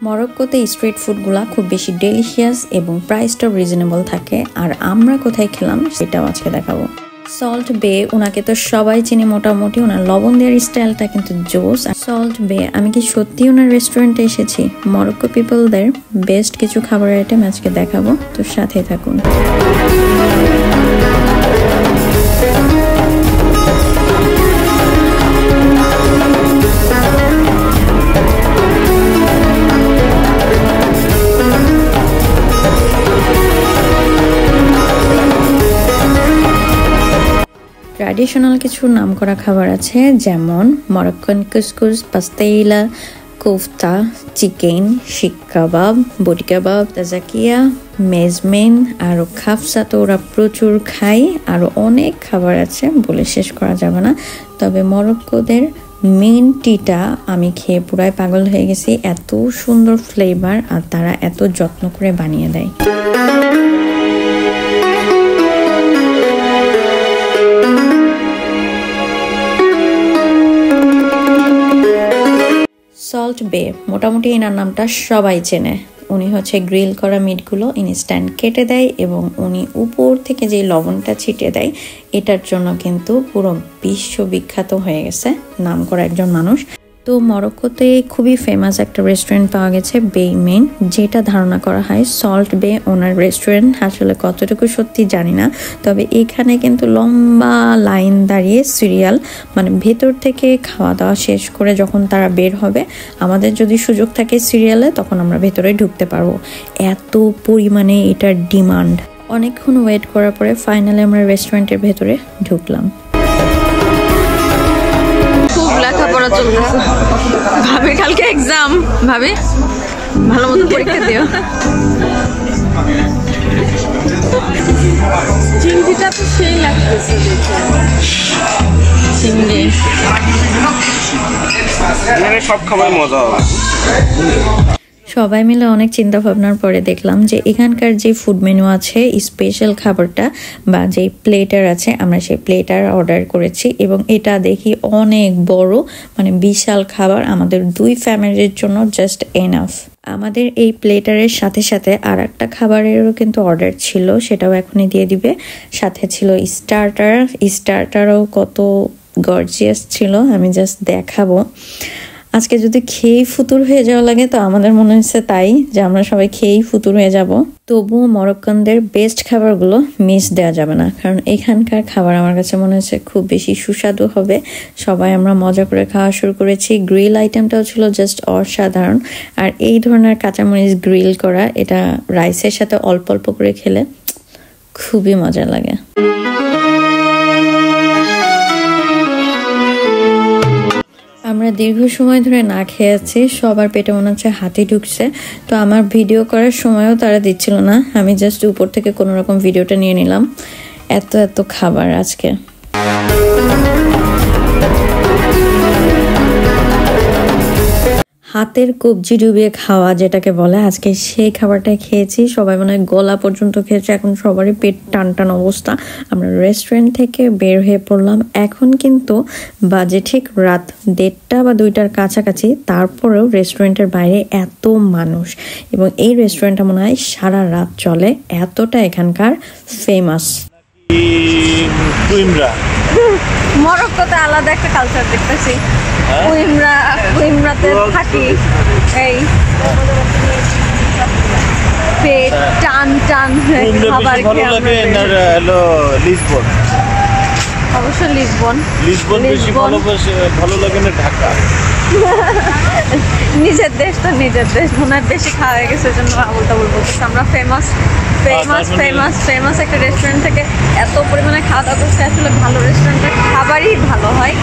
মরক্কোতে street ফুডগুলো খুব বেশি delicious এবং প্রাইসটাও রিজনেবল থাকে। আর আমরা কোথায় খেলাম সেটাও আজকে দেখাবো। সল্ট বে, ওনাকে তো সবাই চিনি মোটামুটি, ওনার লবণ দেওয়ার স্টাইলটা কিন্তু জোস। সল্ট বে, আমি কি সত্যি ওনার রেস্টুরেন্টে এসেছি? মরক্কো পিপলদের বেস্ট কিছু খাবার আইটেম আজকে দেখাবো, তো সাথে থাকুন। ট্র্যাডিশনাল কিছু নামকরা খাবার আছে, যেমন মরক্কান কুসকুস, পাস্তেইলা, কোফতা, চিকেন, শিক কাবাব, বটি কাবাব, তাজাকিয়া, মেজমেন, আরও খাফসা তো ওরা প্রচুর খায়। আরও অনেক খাবার আছে, বলে শেষ করা যাবে না। তবে মরক্কোদের মেন টিটা আমি খেয়ে পুরাই পাগল হয়ে গেছি। এত সুন্দর ফ্লেভার আর তারা এত যত্ন করে বানিয়ে দেয়। সল্ট বে, মোটামুটি এনার নামটা সবাই চেনে। উনি হচ্ছে গ্রিল করা মিটগুলো ইনস্ট্যান্ট কেটে দেয় এবং উনি উপর থেকে যে লবণটা ছিটিয়ে দেয়, এটার জন্য কিন্তু পুরো বিশ্ববিখ্যাত হয়ে গেছে, নাম করা একজন মানুষ। তো মরক্কোতে খুবই ফেমাস একটা রেস্টুরেন্ট পাওয়া গেছে, বেইমেন, যেটা ধারণা করা হয় সল্ট বে ওনার রেস্টুরেন্ট। আসলে কতটুকু সত্যি জানি না, তবে এখানে কিন্তু লম্বা লাইন দাঁড়িয়ে সিরিয়াল, মানে ভেতর থেকে খাওয়া দাওয়া শেষ করে যখন তারা বের হবে, আমাদের যদি সুযোগ থাকে সিরিয়ালে, তখন আমরা ভেতরে ঢুকতে পারবো। এত পরিমাণে এটার ডিমান্ড। অনেকক্ষণ ওয়েট করার পরে ফাইনালি আমরা রেস্টুরেন্টের ভেতরে ঢুকলাম। খুব লেখাপড়া চলতেছে ভাবি, কালকে এক্সাম, ভাবি ভালো মতো পরীক্ষা দিও। চিংড়িটা তো সেই লাগতেছে, চিংড়ি সব খাবার মজা হবে। সবাই মিলে অনেক চিন্তা ভাবনার পরে দেখলাম যে এখানকার যে ফুড মেনু আছে, স্পেশাল খাবারটা বা যে প্লেটার আছে, আমরা সেই প্লেটার অর্ডার করেছি এবং এটা দেখি অনেক বড়, মানে বিশাল খাবার, আমাদের 2 ফ্যামিলির জন্য জাস্ট এনাফ। আমাদের এই প্লেটারের সাথে সাথে আর একটা খাবারেরও কিন্তু অর্ডার ছিল, সেটাও এখনই দিয়ে দিবে। সাথে ছিল স্টার্টারও কত গর্জিয়াস ছিল, আমি জাস্ট দেখাবো। আজকে যদি খেয়েই ফুতুর হয়ে যাওয়া লাগে, তো আমাদের মনে হচ্ছে তাই, যে আমরা সবাই খেয়েই ফুতুর হয়ে যাব। তবুও মরক্কানদের বেস্ট খাবারগুলো মিস দেওয়া যাবে না, কারণ এখানকার খাবার আমার কাছে মনে হচ্ছে খুব বেশি সুস্বাদু হবে। সবাই আমরা মজা করে খাওয়া শুরু করেছি। গ্রিল আইটেমটাও ছিল জাস্ট অসাধারণ। আর এই ধরনের কাঁচামরিচ গ্রিল করা, এটা রাইসের সাথে অল্প অল্প করে খেলে খুবই মজা লাগে। আমরা দীর্ঘ সময় ধরে না খেয়ে আছি, সবার পেটে মনে হচ্ছে হাতি ঢুকছে। তো আমার ভিডিও করার সময়ও তারা দিচ্ছিল না, আমি জাস্ট উপর থেকে কোনো রকম ভিডিওটা নিয়ে নিলাম। এত খাবার আজকে। হাতের কবজি ডুবিয়ে খাওয়া যেটাকে বলে, আজকে সেই খাবারটাই খেয়েছি। সবাই মনে হয় গলা পর্যন্ত খেয়েছে, এখন সবারই পেট টান টান অবস্থা। আমরা রেস্টুরেন্ট থেকে বের হয়ে পড়লাম, এখন কিন্তু বাজে ঠিক রাত 1:30 বা 2টার কাছাকাছি। তারপরেও রেস্টুরেন্টের বাইরে এত মানুষ, এবং এই রেস্টুরেন্টটা মনে হয় সারা রাত চলে, এতটা এখানকার ফেমাস। মরক্কোতে আলাদা একটা কালচার দেখতেছি, কুইমরাতে থাকি, এই পেট টান টান খাবার খেয়ে অবশ্য লিসবন বেশি ভালো লাগে না ঢাকা। নিজের দেশ তো নিজের দেশ, মনে হয় বেশি খাওয়া হয়ে গেছে, জন্য আবুল তাবুল বলতেছে। আমরা ফেমাস একটা রেস্টুরেন্ট থেকে এত পরিমাণে খাওয়া দাওয়া করছি। আসলে ভালো রেস্টুরেন্টের খাবারই ভালো হয়।